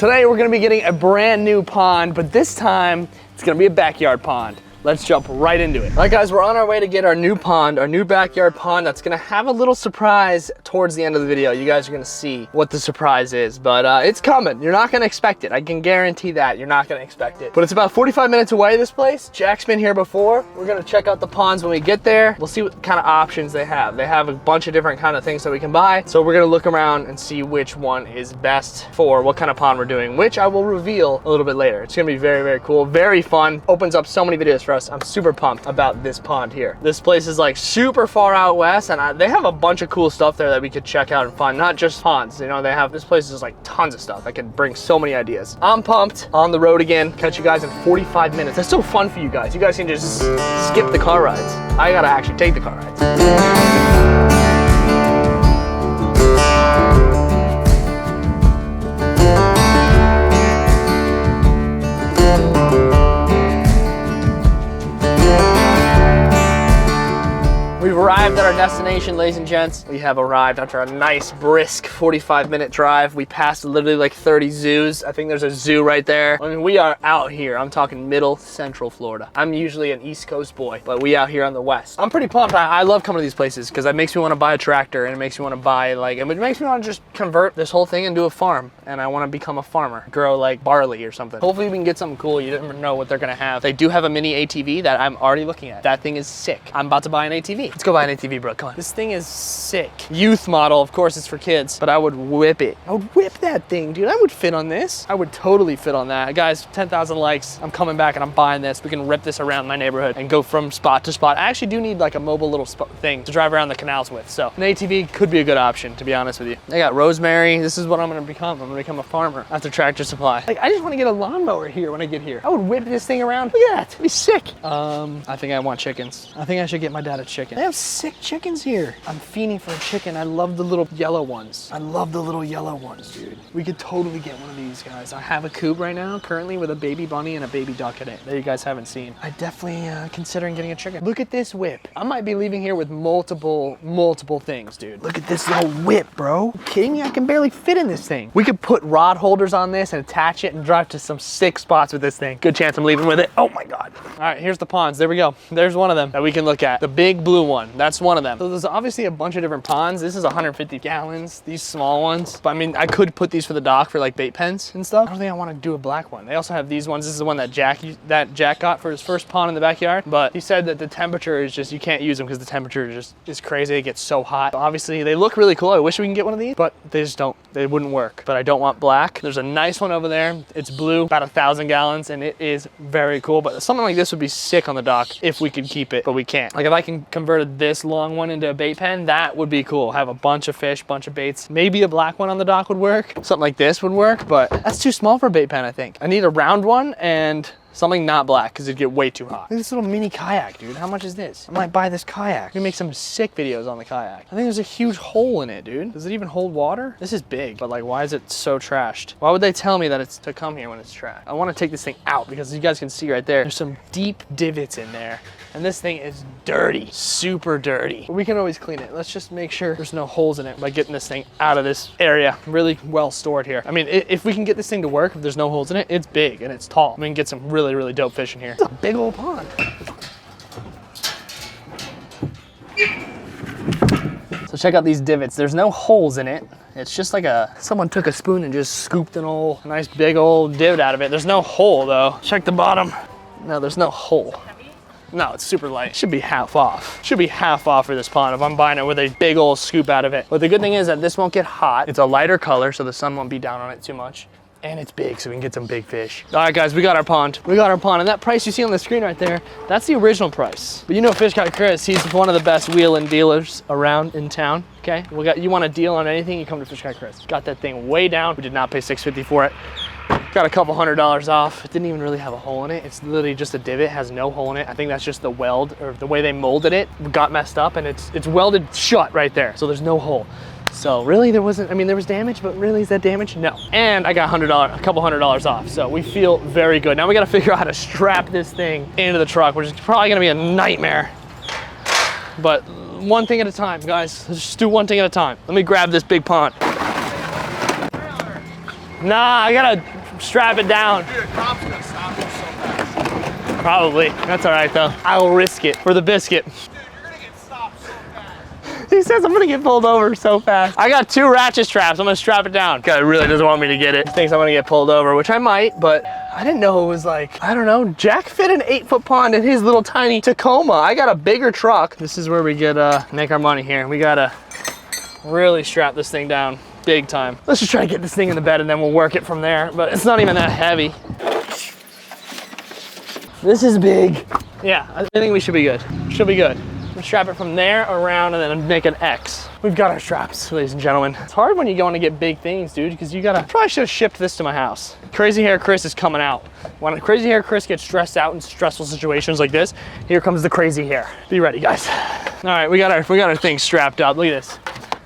Today we're gonna be getting a brand new pond, but this time it's gonna be a backyard pond. Let's jump right into it. All right guys, we're on our way to get our new pond, our new backyard pond that's gonna have a little surprise towards the end of the video. You guys are gonna see what the surprise is, but it's coming. You're not gonna expect it. I can guarantee that. You're not gonna expect it. But it's about 45 minutes away, this place. Jack's been here before. We're gonna check out the ponds when we get there. We'll see what kind of options they have. They have a bunch of different kind of things that we can buy. So we're gonna look around and see which one is best for what kind of pond we're doing, which I will reveal a little bit later. It's gonna be very, very cool, very fun. Opens up so many videos for us. I'm super pumped about this pond here. This place is like super far out west, and they have a bunch of cool stuff there that we could check out and find. Not just ponds, you know, this place is like tons of stuff. I can bring so many ideas. I'm pumped. On the road again. Catch you guys in 45 minutes. That's so fun for you guys. You guys can just skip the car rides. I gotta actually take the car rides. We've arrived at our destination, ladies and gents. We have arrived after a nice, brisk 45-minute drive. We passed literally like 30 zoos. I think there's a zoo right there. I mean, we are out here. I'm talking middle central Florida. I'm usually an East Coast boy, but we out here on the West. I'm pretty pumped. I love coming to these places because it makes me want to buy a tractor, and it makes me want to buy it makes me want to just convert this whole thing into a farm, and I want to become a farmer, grow like barley or something. Hopefully we can get something cool. You never know what they're gonna have. They do have a mini ATV that I'm already looking at. That thing is sick. I'm about to buy an ATV. Let's go buy an ATV, bro. Come on. This thing is sick. Youth model, of course, it's for kids, but I would whip it. I would whip that thing, dude. I would fit on this. I would totally fit on that. Guys, 10,000 likes. I'm coming back and I'm buying this. We can rip this around my neighborhood and go from spot to spot. I actually do need like a mobile little thing to drive around the canals with. So an ATV could be a good option, to be honest with you. I got rosemary. This is what I'm gonna become. I'm gonna become a farmer after Tractor Supply. Like, I just wanna get a lawnmower here when I get here. I would whip this thing around. Look at that. It'd be sick. I think I want chickens. I think I should get my dad a chicken. They have sick chickens here. I'm fiending for a chicken. I love the little yellow ones. I love the little yellow ones, dude. We could totally get one of these guys. I have a coop right now, currently with a baby bunny and a baby duck in it that you guys haven't seen. I definitely considering getting a chicken. Look at this whip. I might be leaving here with multiple things, dude. Look at this little whip, bro. Are you kidding me? I can barely fit in this thing. We could put rod holders on this and attach it and drive to some sick spots with this thing. Good chance I'm leaving with it. Oh my God. All right, here's the ponds. There we go. There's one of them that we can look at. The big blue one. That's one of them. So there's obviously a bunch of different ponds. This is 150 gallons, these small ones. But I mean, I could put these for the dock for like bait pens and stuff. I don't think I want to do a black one. They also have these ones. This is the one that Jack got for his first pond in the backyard. But he said that the temperature is just, you can't use them because the temperature is crazy. It gets so hot. Obviously, they look really cool. I wish we can get one of these, but they just don't. They wouldn't work. But I don't want black. There's a nice one over there. It's blue, about 1,000 gallons, and it is very cool. But something like this would be sick on the dock if we could keep it, but we can't. Like if I can convert this long one into a bait pen, that would be cool. Have a bunch of fish, bunch of baits. Maybe a black one on the dock would work. Something like this would work, but that's too small for a bait pen, I think. I need a round one and something not black because it'd get way too hot. Look at this little mini kayak, dude. How much is this? I might buy this kayak. We can make some sick videos on the kayak. I think there's a huge hole in it, dude. Does it even hold water? This is big, but like, why is it so trashed? Why would they tell me that it's to come here when it's trashed? I want to take this thing out because you guys can see right there, there's some deep divots in there. And this thing is dirty, super dirty. But we can always clean it. Let's just make sure there's no holes in it by getting this thing out of this area. Really well stored here. I mean, if we can get this thing to work, if there's no holes in it, it's big and it's tall. We can get some really dope fish in here. It's a big old pond. So check out these divots. There's no holes in it. It's just like someone took a spoon and just scooped a nice big old divot out of it. There's no hole though. Check the bottom. No, there's no hole. No, it's super light. Should be half off. Should be half off for this pond if I'm buying it with a big old scoop out of it. But the good thing is that this won't get hot. It's a lighter color, so the sun won't be down on it too much. And it's big, so we can get some big fish. All right, guys, we got our pond. We got our pond, and that price you see on the screen right there, that's the original price. But you know Fish Guy Chris, he's one of the best wheeling dealers around in town, okay? You want a deal on anything, you come to Fish Guy Chris. Got that thing way down. We did not pay $650 for it. Got a couple $100 off. It didn't even really have a hole in it. It's literally just a divot, has no hole in it. I think that's just the weld, or the way they molded it got messed up, and it's welded shut right there. So there's no hole. So really there wasn't, I mean, there was damage, but really is that damage? No. And I got a couple $100 off. So we feel very good. Now we got to figure out how to strap this thing into the truck, which is probably going to be a nightmare. But one thing at a time, guys. Let's just do one thing at a time. Let me grab this big pond. Nah, I gotta strap it down. Dude, a cop's gonna stop you so fast. Probably. That's all right though. I will risk it for the biscuit. Dude, you're gonna get stopped so fast. He says I'm gonna get pulled over so fast. I got 2 ratchet straps. I'm gonna strap it down. Guy really doesn't want me to get it. He thinks I'm gonna get pulled over, which I might, but I didn't know it was like, I don't know. Jack fit an 8-foot pond in his little tiny Tacoma. I got a bigger truck. This is where we get make our money here. We gotta really strap this thing down big time. Let's just try to get this thing in the bed and then we'll work it from there, but it's not even that heavy. This is big. Yeah, I think we should be good. Should be good. We'll strap it from there around and then make an X. We've got our straps, ladies and gentlemen. It's hard when you go on to get big things, dude, because you gotta, probably should have shipped this to my house. Crazy Hair Chris is coming out. When Crazy Hair Chris gets stressed out in stressful situations like this, here comes the crazy hair. Be ready, guys. All right, we got our thing strapped up. Look at this.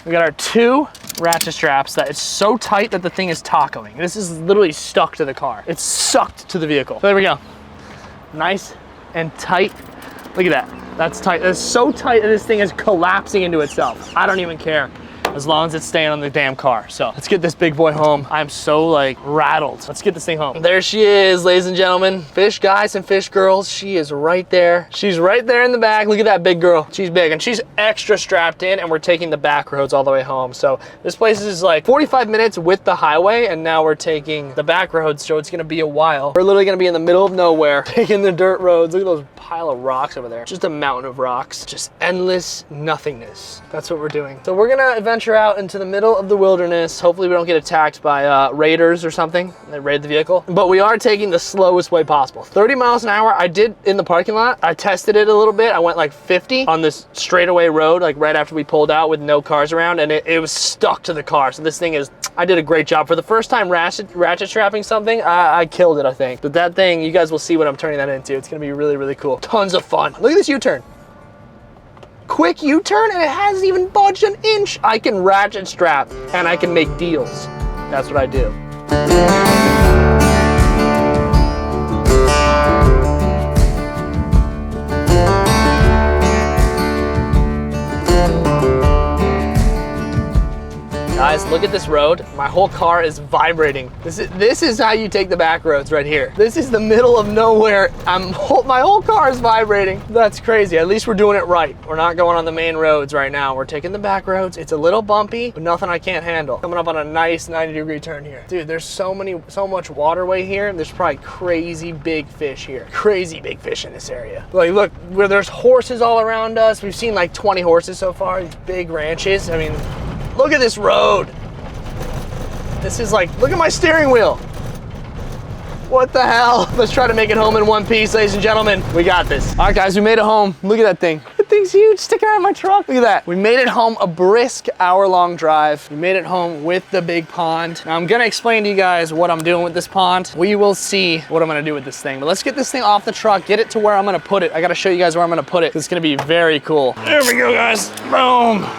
We got our 2 ratchet straps that it's so tight that the thing is tacoing. This is literally stuck to the car. It's sucked to the vehicle. So there we go. Nice and tight. Look at that. That's tight. That's so tight that this thing is collapsing into itself. I don't even care as long as it's staying on the damn car. So let's get this big boy home. I'm so like rattled. Let's get this thing home. There she is, ladies and gentlemen. Fish guys and fish girls. She is right there. She's right there in the back. Look at that big girl. She's big and she's extra strapped in, and we're taking the back roads all the way home. So this place is like 45 minutes with the highway, and now we're taking the back roads, so it's gonna be a while. We're literally gonna be in the middle of nowhere, taking the dirt roads. Look at those pile of rocks over there. Just a mountain of rocks. Just endless nothingness. That's what we're doing. So we're gonna venture out into the middle of the wilderness. Hopefully we don't get attacked by raiders or something. They raid the vehicle. But we are taking the slowest way possible. 30 miles an hour. I did in the parking lot. I tested it a little bit. I went like 50 on this straightaway road, like right after we pulled out with no cars around, and it was stuck to the car. So this thing is, I did a great job. For the first time ratchet strapping something, I killed it, I think. But that thing, you guys will see what I'm turning that into. It's gonna be really, really cool. Tons of fun. Look at this U-turn. Quick U-turn, and it hasn't even budged an inch. I can ratchet strap and I can make deals. That's what I do. Guys, look at this road. My whole car is vibrating. This is how you take the back roads right here. This is the middle of nowhere. My whole car is vibrating. That's crazy. At least we're doing it right. We're not going on the main roads right now. We're taking the back roads. It's a little bumpy, but nothing I can't handle. Coming up on a nice 90-degree turn here. Dude, there's so much waterway here. There's probably crazy big fish here. Crazy big fish in this area. Like, look, where there's horses all around us. We've seen like 20 horses so far. These big ranches. I mean, look at this road. This is like, look at my steering wheel. What the hell? Let's try to make it home in one piece, ladies and gentlemen. We got this. All right, guys, we made it home. Look at that thing. That thing's huge, sticking out of my truck. Look at that. We made it home, a brisk hour-long drive. We made it home with the big pond. Now, I'm gonna explain to you guys what I'm doing with this pond. We will see what I'm gonna do with this thing. But let's get this thing off the truck, get it to where I'm gonna put it. I gotta show you guys where I'm gonna put it. It's gonna be very cool. There we go, guys. Boom.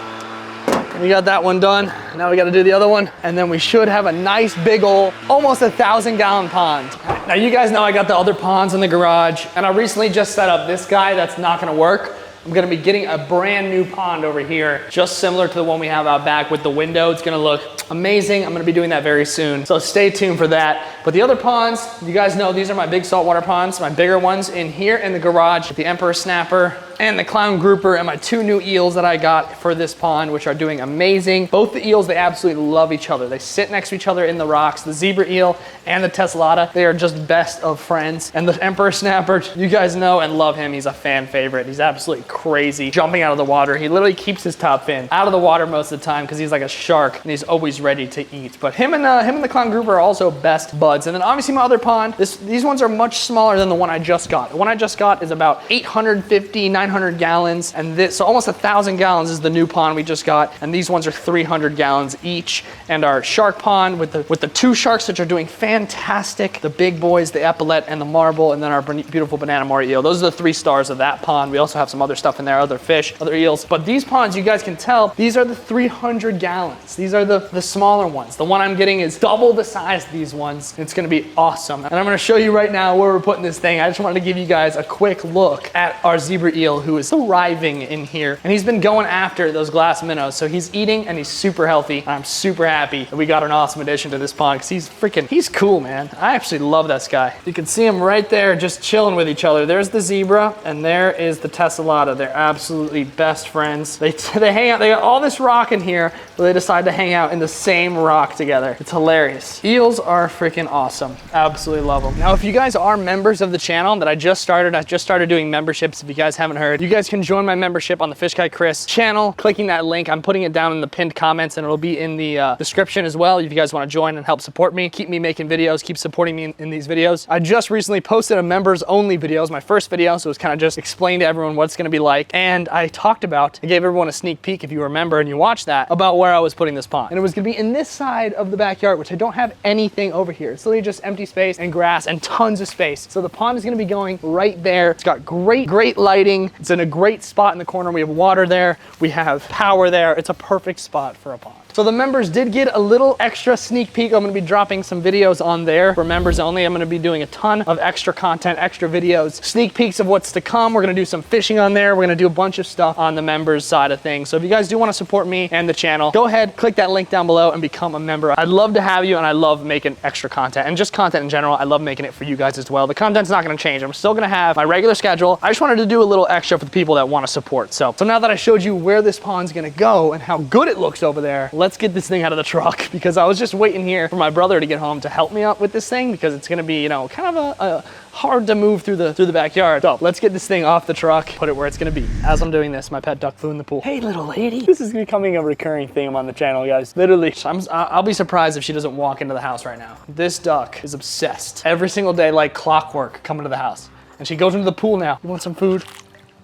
We got that one done. Now we got to do the other one, and then we should have a nice big old, almost 1,000-gallon pond. Now you guys know I got the other ponds in the garage, and I recently just set up this guy that's not gonna work. I'm gonna be getting a brand new pond over here, just similar to the one we have out back with the window. It's gonna look amazing. I'm gonna be doing that very soon, so stay tuned for that. But the other ponds, you guys know these are my big saltwater ponds, my bigger ones in here in the garage, the Emperor Snapper and the Clown Grouper, and my 2 new eels that I got for this pond, which are doing amazing. Both the eels, they absolutely love each other. They sit next to each other in the rocks. The zebra eel and the Tessellata, they are just best of friends. And the Emperor Snapper, you guys know and love him. He's a fan favorite. He's absolutely crazy jumping out of the water. He literally keeps his top fin out of the water most of the time because he's like a shark and he's always ready to eat. But him and the Clown Grouper are also best buds. And then obviously my other pond, these ones are much smaller than the one I just got. The one I just got is about 850, 900 gallons, and so almost 1,000 gallons is the new pond we just got, and these ones are 300 gallons each. And our shark pond with the 2 sharks, which are doing fantastic, the big boys, the epaulet and the marble, and then our beautiful banana mori eel. Those are the 3 stars of that pond. We also have some other stuff in there, other fish, other eels. But these ponds, you guys can tell, these are the 300 gallons. These are the smaller ones. The one I'm getting is double the size of these ones. It's gonna be awesome. And I'm gonna show you right now where we're putting this thing. I just wanted to give you guys a quick look at our zebra eel. Will, who is thriving in here. And he's been going after those glass minnows. So he's eating and he's super healthy. I'm super happy that we got an awesome addition to this pond because he's cool, man. I actually love that guy. You can see him right there just chilling with each other. There's the zebra and there is the tessellata. They're absolutely best friends. They hang out, they got all this rock in here, but they decide to hang out in the same rock together. It's hilarious. Eels are freaking awesome. Absolutely love them. Now, if you guys are members of the channel that I just started doing memberships. If you guys haven't heard, you guys can join my membership on the Fish Guy Chris channel, clicking that link. I'm putting it down in the pinned comments and it'll be in the description as well. If you guys want to join and help support me, keep me making videos, keep supporting me in these videos. I just recently posted a members only video. It was my first video, so it's kind of just explain to everyone what it's going to be like. And I gave everyone a sneak peek, if you remember and you watched that, about where I was putting this pond. And it was going to be in this side of the backyard, which I don't have anything over here. It's literally just empty space and grass and tons of space. So the pond is going to be going right there. It's got great lighting. It's in a great spot in the corner. We have water there. We have power there. It's a perfect spot for a pond. So the members did get a little extra sneak peek. I'm gonna be dropping some videos on there for members only. I'm gonna be doing a ton of extra content, extra videos, sneak peeks of what's to come. We're gonna do some fishing on there. We're gonna do a bunch of stuff on the members side of things. So if you guys do wanna support me and the channel, go ahead, click that link down below and become a member. I'd love to have you and I love making extra content and just content in general. I love making it for you guys as well. The content's not gonna change. I'm still gonna have my regular schedule. I just wanted to do a little extra for the people that wanna support. So now that I showed you where this pond's gonna go and how good it looks over there, let's get this thing out of the truck because I was just waiting here for my brother to get home to help me up with this thing because it's gonna be, you know, kind of a hard to move through the backyard. So let's get this thing off the truck, put it where it's gonna be. As I'm doing this, my pet duck flew in the pool. Hey, little lady. This is becoming a recurring theme on the channel, guys. Literally, I'll be surprised if she doesn't walk into the house right now. This duck is obsessed. Every single day, like clockwork, coming to the house. And she goes into the pool now. You want some food?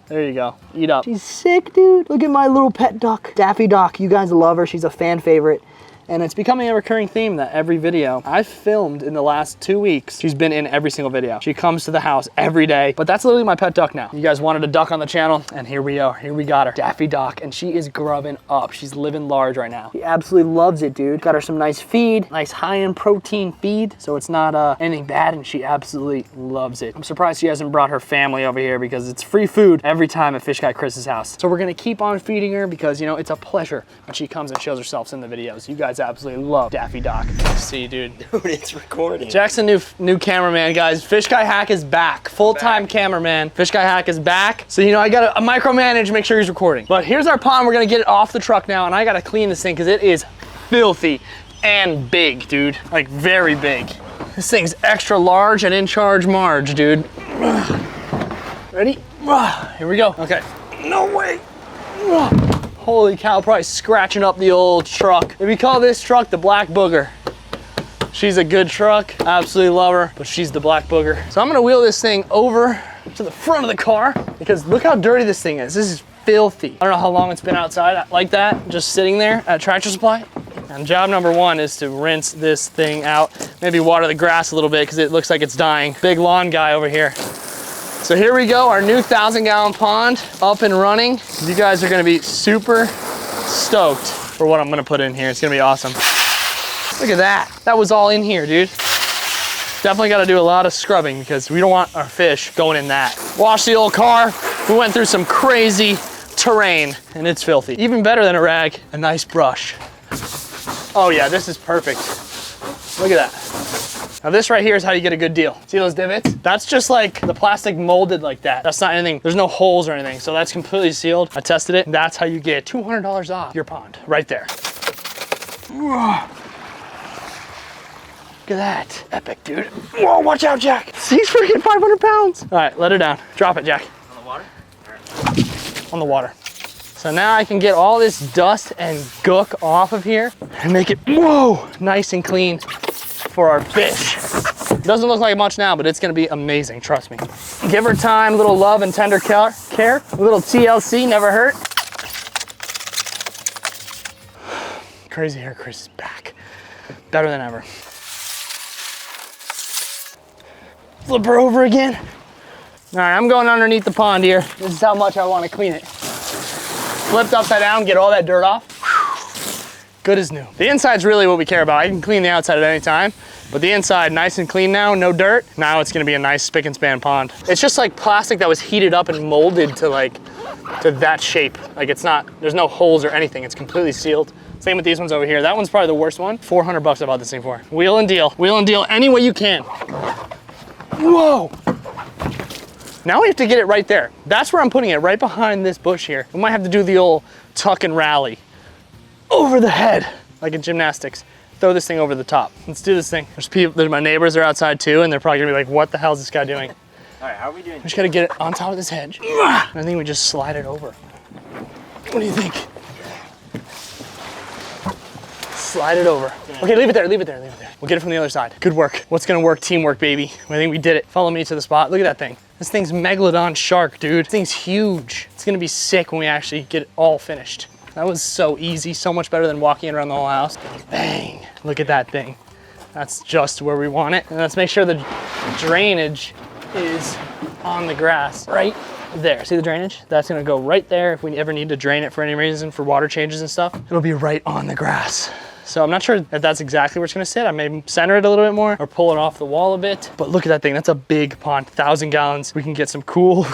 There you go, eat up. She's sick, dude. Look at my little pet duck, Daffy Duck. You guys love her, she's a fan favorite. And it's becoming a recurring theme that every video I've filmed in the last 2 weeks, she's been in every single video. She comes to the house every day, but that's literally my pet duck now. You guys wanted a duck on the channel, and here we are. Here we got her, Daffy Duck, and she is grubbing up. She's living large right now. She absolutely loves it, dude. Got her some nice feed, nice high-end protein feed, so it's not anything bad, and she absolutely loves it. I'm surprised she hasn't brought her family over here because it's free food every time at Fish Guy Chris's house. So we're gonna keep on feeding her because, you know, it's a pleasure when she comes and shows herself in the videos. You guys absolutely love Daffy Duck. See, dude. Dude, it's recording. Jackson, new cameraman, guys. Fish Guy Hack is back. Full-time cameraman. Fish Guy Hack is back. So, you know, I gotta micromanage, make sure he's recording. But here's our pond. We're gonna get it off the truck now, and I gotta clean this thing because it is filthy and big, dude. Like, very big. This thing's extra large and in charge Marge, dude. Ready? Here we go. Okay. No way. Holy cow, probably scratching up the old truck. We call this truck the Black Booger. She's a good truck, absolutely love her, but she's the Black Booger. So I'm gonna wheel this thing over to the front of the car because look how dirty this thing is. This is filthy. I don't know how long it's been outside like that, just sitting there at Tractor Supply. And job number one is to rinse this thing out, maybe water the grass a little bit because it looks like it's dying. Big lawn guy over here. So here we go, our new 1,000-gallon pond up and running. You guys are gonna be super stoked for what I'm gonna put in here. It's gonna be awesome. Look at that. That was all in here, dude. Definitely gotta do a lot of scrubbing because we don't want our fish going in that. Wash the old car. We went through some crazy terrain and it's filthy. Even better than a rag, a nice brush. Oh yeah, this is perfect. Look at that. Now this right here is how you get a good deal. See those divots? That's just like the plastic molded like that. That's not anything, there's no holes or anything. So that's completely sealed. I tested it. That's how you get $200 off your pond, right there. Look at that, epic, dude. Whoa, watch out, Jack. He's freaking 500 pounds. All right, let her down. Drop it, Jack. On the water? On the water. So now I can get all this dust and gook off of here and make it, whoa, nice and clean for our fish. Doesn't look like much now, but it's gonna be amazing, trust me. Give her time, a little love and tender care. A little TLC, never hurt. Crazy Hair Chris is back. Better than ever. Flip her over again. All right, I'm going underneath the pond here. This is how much I wanna clean it. Flipped upside down, get all that dirt off. Good as new. The inside's really what we care about. I can clean the outside at any time. But the inside, nice and clean now, no dirt. Now it's gonna be a nice spick and span pond. It's just like plastic that was heated up and molded to that shape. Like it's not, there's no holes or anything. It's completely sealed. Same with these ones over here. That one's probably the worst one. 400 bucks I bought this thing for. Wheel and deal any way you can. Whoa. Now we have to get it right there. That's where I'm putting it, right behind this bush here. We might have to do the old tuck and rally. Over the head, like in gymnastics. Throw this thing over the top. Let's do this thing. There's my neighbors are outside too, and they're probably gonna be like, what the hell is this guy doing? All right, how are we doing? We just gotta get it on top of this hedge. And I think we just slide it over. What do you think? Slide it over. Okay, leave it there. We'll get it from the other side. Good work. What's gonna work? Teamwork, baby. I think we did it. Follow me to the spot. Look at that thing. This thing's Megalodon shark, dude. This thing's huge. It's gonna be sick when we actually get it all finished. That was so easy, so much better than walking it around the whole house. Bang, look at that thing. That's just where we want it. And let's make sure the drainage is on the grass, right there. See the drainage? That's gonna go right there. If we ever need to drain it for any reason, for water changes and stuff, it'll be right on the grass. So I'm not sure if that's exactly where it's gonna sit. I may center it a little bit more or pull it off the wall a bit. But look at that thing, that's a big pond, 1,000 gallons. We can get some cool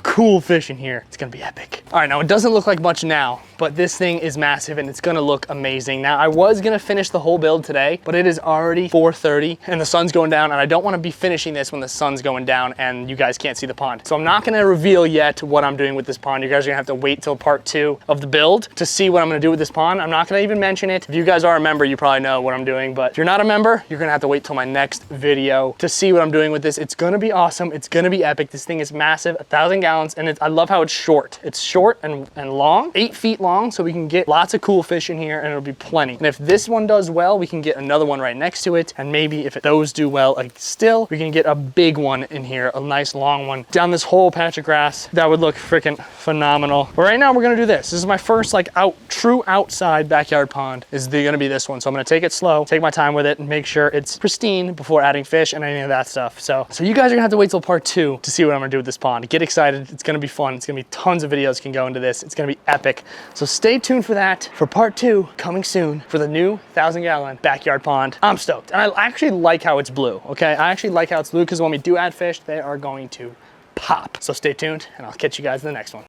fish in here. It's gonna be epic. All right, now it doesn't look like much now, but this thing is massive and it's gonna look amazing. Now I was gonna finish the whole build today, but it is already 4:30 and the sun's going down, and I don't wanna be finishing this when the sun's going down and you guys can't see the pond. So I'm not gonna reveal yet what I'm doing with this pond. You guys are gonna have to wait till part 2 of the build to see what I'm gonna do with this pond. I'm not gonna even mention it. If you guys are a member, you probably know what I'm doing, but if you're not a member, you're gonna have to wait till my next video to see what I'm doing with this. It's gonna be awesome. It's gonna be epic. This thing is massive, 1,000 gallons, and I love how it's short. It's short and long, 8 feet long, so we can get lots of cool fish in here and it'll be plenty. And if this one does well, we can get another one right next to it, and maybe if those do well, like still, we can get a big one in here, a nice long one, down this whole patch of grass. That would look freaking phenomenal. But right now we're gonna do this. This is my first like true outside backyard pond is gonna be this one. So I'm gonna take it slow, take my time with it, and make sure it's pristine before adding fish and any of that stuff. So you guys are gonna have to wait till part 2 to see what I'm gonna do with this pond. Get excited, it's gonna be fun. It's gonna be tons of videos can go into this. It's gonna be epic. So stay tuned for that, for part 2 coming soon for the new 1,000 gallon backyard pond. I'm stoked. And I actually like how it's blue, okay? I actually like how it's blue because when we do add fish, they are going to pop. So stay tuned and I'll catch you guys in the next one.